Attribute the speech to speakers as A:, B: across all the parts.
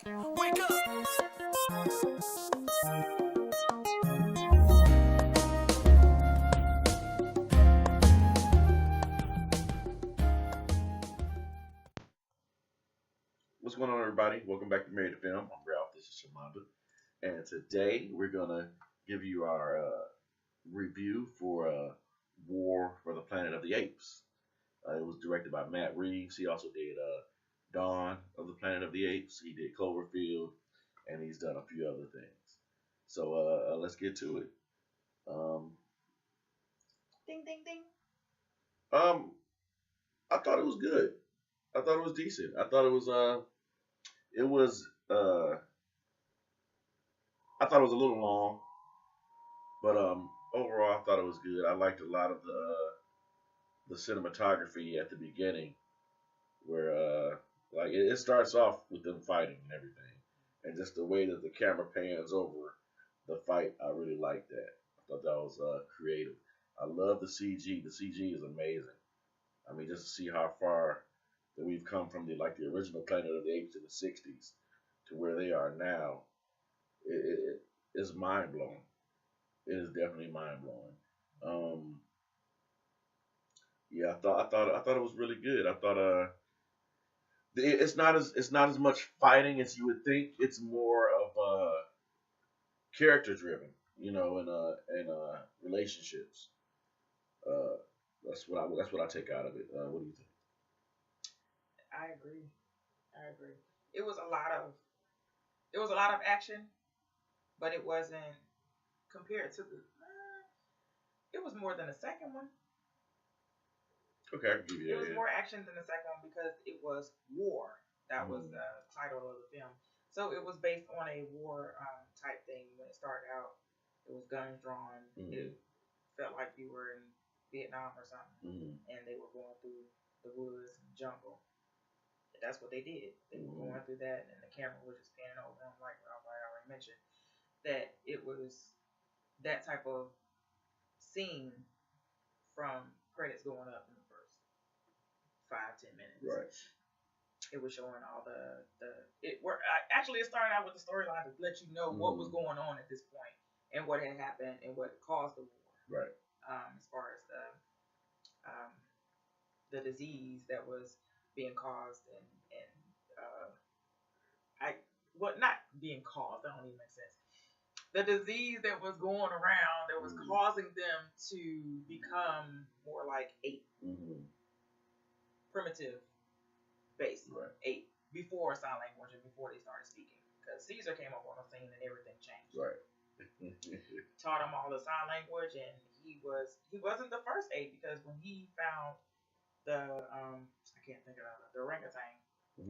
A: Wake up!
B: What's going on, everybody? Welcome back to Married to Film. I'm Ralph. This is Shamanda, and today we're gonna give you our review for War for the Planet of the Apes. It was directed by Matt Reeves. He also did Dawn of the Planet of the Apes. He did Cloverfield, and he's done a few other things. So let's get to it. Um,
C: Ding, ding, ding.
B: um, I thought it was good. I thought it was decent. I thought it was I thought it was a little long, but overall I thought it was good. I liked a lot of the cinematography at the beginning, where like it starts off with them fighting and everything, and just the way that the camera pans over the fight. I really liked that. I thought that was creative. I love the CG. The CG is amazing. I mean, just to see how far that we've come from the original Planet of the Apes in the '60s to where they are now. It's mind blowing. It is definitely mind blowing. Um, yeah, I thought it was really good. I thought it's not as much fighting as you would think. It's more of character driven, and relationships. Uh, that's what I take out of it. What do you think?
C: I agree. I agree. It was a lot of action, but it wasn't compared to the. It was more than the second one.
B: Okay, I can give you
C: It was
B: that.
C: more action than the second one because it was war. That was
B: Mm-hmm.
C: the title of the film. So it was based on a war type thing. When it started out, it was guns drawn.
B: Mm-hmm.
C: It felt like you were in Vietnam or something,
B: Mm-hmm.
C: and they were going through the woods and jungle. That's what they did. They were
B: Mm-hmm.
C: going through that, and the camera was just panning over them, like Ralph I already mentioned. That it was that type of scene from credits going up in the first 5-10 minutes.
B: Right.
C: It was showing all actually it started out with the storyline to let you know what was going on at this point and what had happened and what caused the war.
B: Right.
C: As far as the disease that was being caused and not being caused. That don't even make sense. The disease that was going around that was causing them to become more like ape, primitive based ape before sign language and before they started speaking. Because Caesar came up on the scene and everything changed.
B: Right.
C: Taught him all the sign language, and he wasn't the first ape because when he found the I can't think of the orangutan,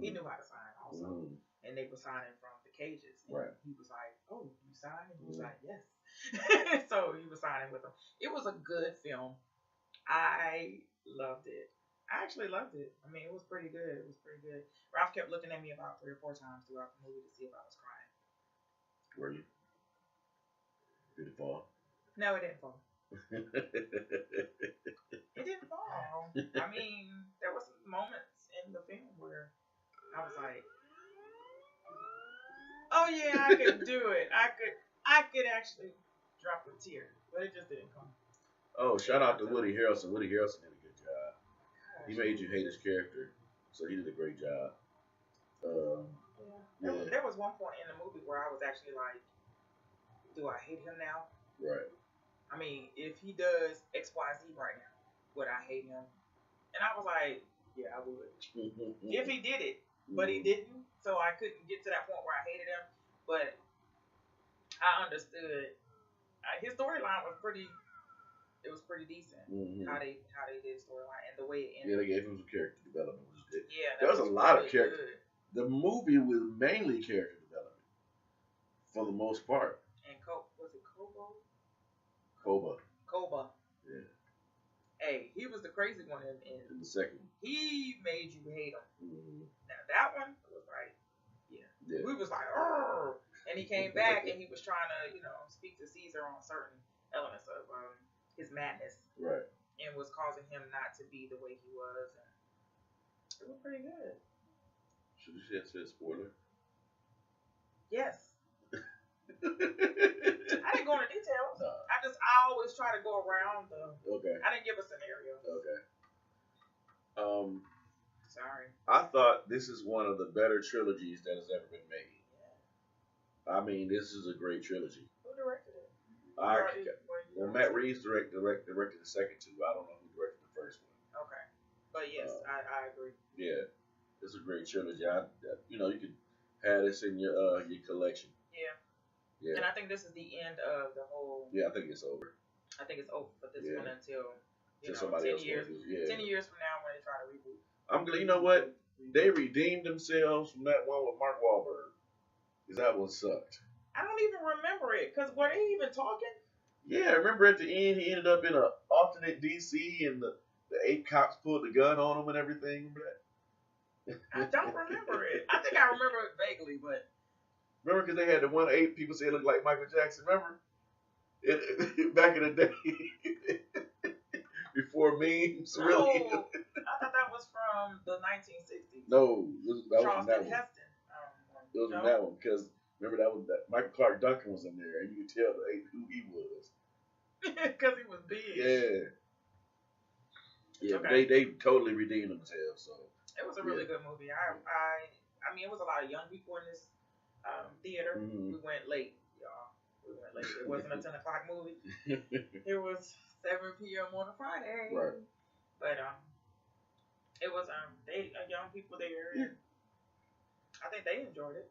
C: he knew how to sign also. And they were signing from the cages. And
B: Right.
C: he was like, "Oh, you sign?" And he was like, "Yes." So he was signing with them. It was a good film. I loved it. I actually loved it. I mean, it was pretty good. It was pretty good. Ralph kept looking at me about 3 or 4 times throughout the movie to see if I was crying.
B: Were you? Did it fall?
C: No, it didn't fall. It didn't fall. I mean, there were some moments in the film where I was like, "Oh yeah, I could do it. I could actually drop a tear," but it just didn't come.
B: Oh, shout out to Woody Harrelson. Woody Harrelson did a good job. He made you hate his character, so he did a great job.
C: Yeah. There was one point in the movie where I was actually like, "Do I hate him now?"
B: Right.
C: I mean, if he does X, Y, Z right now, would I hate him? And I was like, "Yeah, I would." If he did it, but he didn't, so I couldn't get to that point where I hated him. But I understood his storyline was pretty. It was pretty decent how they did storyline and the way it ended.
B: Yeah, they gave him some character development, which is good.
C: Yeah,
B: there was a lot
C: really
B: of character.
C: Good.
B: The movie was mainly character development for the most part.
C: And was it Kobo?
B: Koba. Yeah.
C: Hey, he was the crazy one in
B: the second one.
C: He made you hate him. Now that one was like, yeah. We was like, "Arr!" And he came back and he was trying to, speak to Caesar on certain elements of his madness.
B: Right.
C: And was causing him not to be the way he was. And it was pretty good.
B: Should have said spoiler.
C: around the.
B: Okay.
C: I didn't give a scenario.
B: Okay.
C: Sorry.
B: I thought this is one of the better trilogies that has ever been made.
C: Yeah.
B: I mean, this is a great trilogy.
C: Who directed it?
B: Well, Matt Reeves directed the second two. I don't know who directed the first one.
C: Okay, but yes, I agree.
B: Yeah, it's a great trilogy. You can have this in your collection.
C: Yeah.
B: Yeah.
C: And I think this is the end of the whole.
B: Yeah, I think it's over.
C: I think it's over for this one until
B: 10
C: years. 10 years from now when they try to reboot.
B: I'm glad. You know what? They redeemed themselves from that one with Mark Wahlberg. Because that one sucked.
C: I don't even remember it. Because were they even talking?
B: Yeah, remember at the end he ended up in an alternate DC and the ape cops pulled the gun on him and everything. Remember
C: that? I don't remember it. I think I remember it vaguely, but.
B: Remember because they had the one ape people say it looked like Michael Jackson. Remember? Back in the day. Before memes,
C: no,
B: really.
C: I thought that was from the 1960s.
B: No, that
C: Charleston
B: was that one.
C: Heston.
B: It was that one because remember that Michael Clark Duncan was in there and you could tell who he was.
C: Because he was big.
B: Yeah. Yeah,
C: okay.
B: they totally redeemed themselves. So
C: it was a really good movie. I mean, it was a lot of young people in this theater.
B: Mm-hmm.
C: We went late, y'all. We went late. It wasn't a 10 o'clock movie. It was 7 p.m. on a Friday.
B: Right.
C: But it was young people there.
B: Yeah.
C: I think they enjoyed it.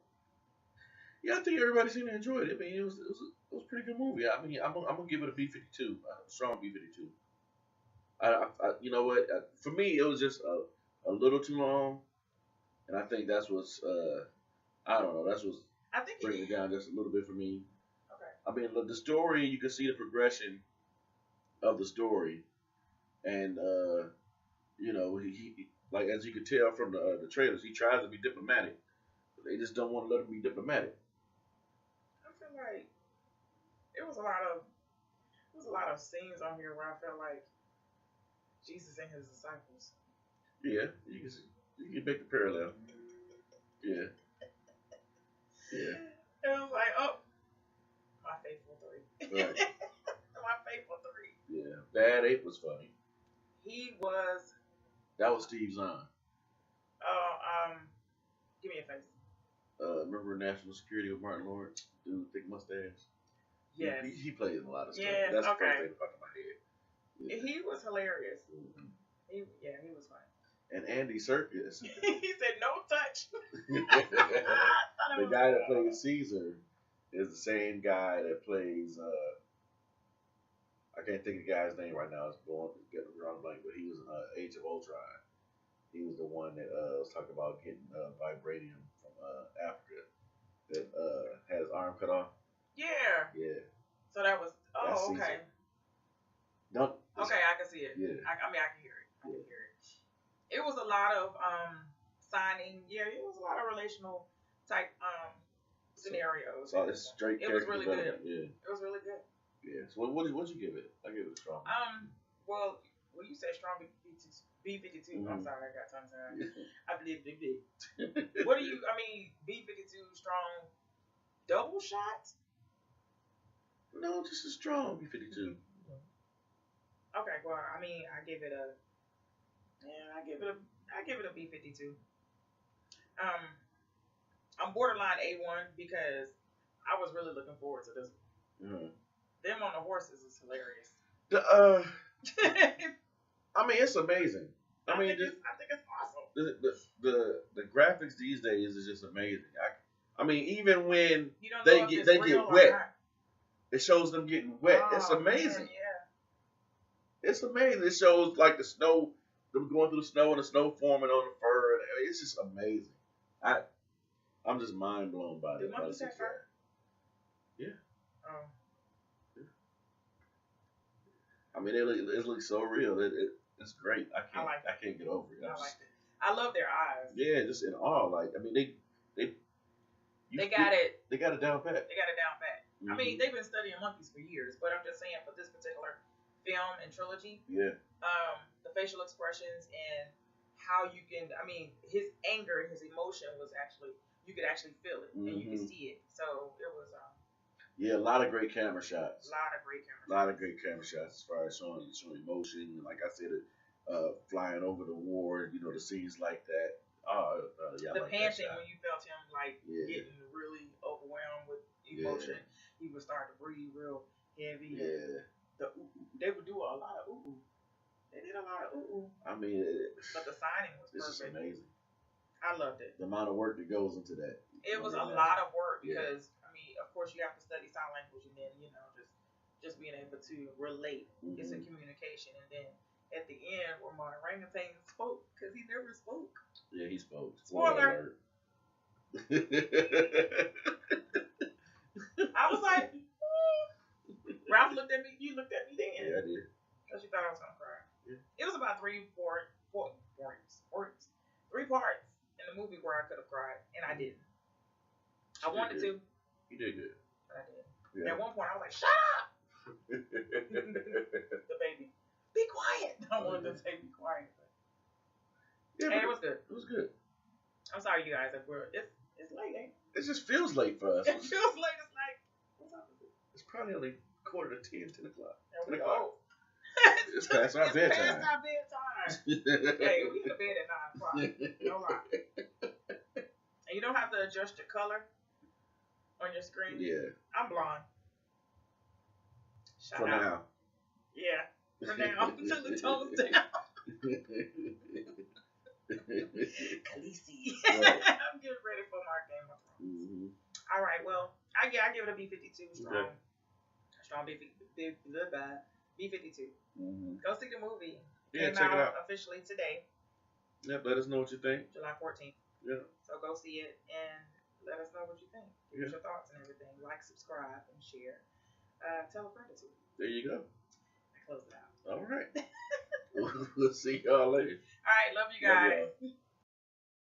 B: Yeah, I think everybody seemed to enjoy it. I mean, it was a pretty good movie. I mean, I'm gonna give it a B-52, a strong B-52. You know what? For me, it was just a little too long, and I think that's what's I don't know. That's what's bringing it down just a little bit for me.
C: Okay.
B: I mean, the story, you can see the progression of the story, and he like as you could tell from the trailers, he tries to be diplomatic, but they just don't want to let him be diplomatic.
C: I feel like it was a lot of scenes on here where I felt like Jesus and his disciples.
B: Yeah, you can make the parallel. Yeah. Yeah.
C: It was like, oh, my faithful three.
B: Right.
C: My faithful three.
B: Yeah. Bad Ape was funny.
C: He was.
B: That was Steve Zahn.
C: Give me a face.
B: Remember National Security with Martin Lawrence? Dude, thick mustache.
C: Yes.
B: He plays in a lot of stuff.
C: Yes,
B: That's
C: okay.
B: the first thing that popped in my head. Yeah.
C: He was hilarious.
B: Mm-hmm.
C: He was funny.
B: And Andy Serkis.
C: He said no touch.
B: The guy that plays Caesar is the same guy that plays I can't think of the guy's name right now. It's getting around blank, but he was in Age of Ultron. He was the one that was talking about getting vibranium from Africa that had his arm cut off.
C: Yeah.
B: Yeah.
C: So that was okay. Okay, I can see it.
B: Yeah.
C: I mean, I can hear it. I can hear it. It was a lot of signing. Yeah, it was a lot of relational type scenarios.
B: So it's straight.
C: It was really good.
B: Yeah.
C: It was really good.
B: Yeah. So what'd you give it? I gave it a strong.
C: Well, you said strong B-52.
B: Mm-hmm.
C: I'm sorry, I got tongue-tied. I believe big. What do you? I mean, B-52 strong double shot?
B: No, just a strong B-52.
C: Okay, well, I mean, I give it a B-52. I'm borderline A1 because I was really looking forward to this one.
B: Mm-hmm.
C: Them on the horses is hilarious.
B: I mean, it's amazing. I think
C: it's awesome.
B: The graphics these days is just amazing. I mean, even when
C: they
B: get wet, it shows them getting wet. Oh, it's amazing.
C: Man, yeah.
B: It's amazing. It shows like the snow, them going through the snow and the snow forming on the fur. And it's just amazing. I'm just mind blown by it. Yeah.
C: Oh.
B: Yeah. I mean, it looks so real. It's great. I can't get over it.
C: I like it. I love their eyes.
B: Yeah, just in awe. Like, I mean, they
C: got it.
B: They got it down pat.
C: Mm-hmm. I mean, they've been studying monkeys for years, but I'm just saying for this particular film and trilogy, the facial expressions and how you can, I mean, his anger and his emotion was actually, you could actually feel it and you could see it. So it was.
B: Yeah, a lot of great camera shots.
C: A lot of great camera
B: A lot
C: shots.
B: of great camera shots as far as showing emotion. Like I said, flying over the war. You know, the scenes like that. Yeah,
C: The
B: like
C: panting when you felt him like
B: yeah.
C: getting really overwhelmed with emotion.
B: Yeah.
C: He would start to breathe real heavy.
B: Yeah.
C: They would do a lot of ooh. They did a lot of ooh.
B: I mean,
C: but the signing was
B: this
C: perfect.
B: is amazing.
C: I loved it.
B: The amount of work that goes into that.
C: It was a lot of work because I mean, of course, you have to study sign language and then just being able to relate. Mm-hmm. It's a communication, and then at the end, where my orangutan spoke because he never spoke.
B: Yeah, he spoke.
C: Spoiler. I was like, Ralph looked at me. You looked at me then.
B: Yeah, I did.
C: Because you thought I was gonna cry.
B: Yeah.
C: It was about three parts in the movie where I could have cried, and I didn't. I wanted to.
B: You did good.
C: But I did.
B: Yeah.
C: At one point, I was like, "Shut up!" The baby, be quiet. I wanted to say, "Be quiet."
B: Yeah,
C: hey, it was good.
B: It was good.
C: I'm sorry, you guys. It's late, ain't it?
B: It just feels late for us.
C: It feels late. It's like, what's up with it?
B: It's probably only 10 o'clock.
C: There we go.
B: It's past our bedtime.
C: Past our bedtime. Hey, we get to bed at 9 o'clock. No lie. And you don't have to adjust your color on your screen.
B: Yeah.
C: I'm blonde. Shout
B: for
C: out.
B: now.
C: Yeah. For now. Until the tones down. Khaleesi. Right. I'm getting ready for my Game of Thrones.
B: Mm-hmm.
C: All right. Well, I give it a B52. Strong.
B: Okay.
C: Strong B52.
B: Mm-hmm.
C: Go see the movie.
B: Yeah,
C: Came
B: check it out
C: officially today.
B: Yep, let us know what you think.
C: July 14th.
B: Yeah.
C: So go see it and let us know what you think. Give us your thoughts and everything. Like, subscribe, and share. Tell a friend or two.
B: There you go.
C: I close it out.
B: All right. We'll see y'all later.
C: All right. Love you guys.
B: Love y'all.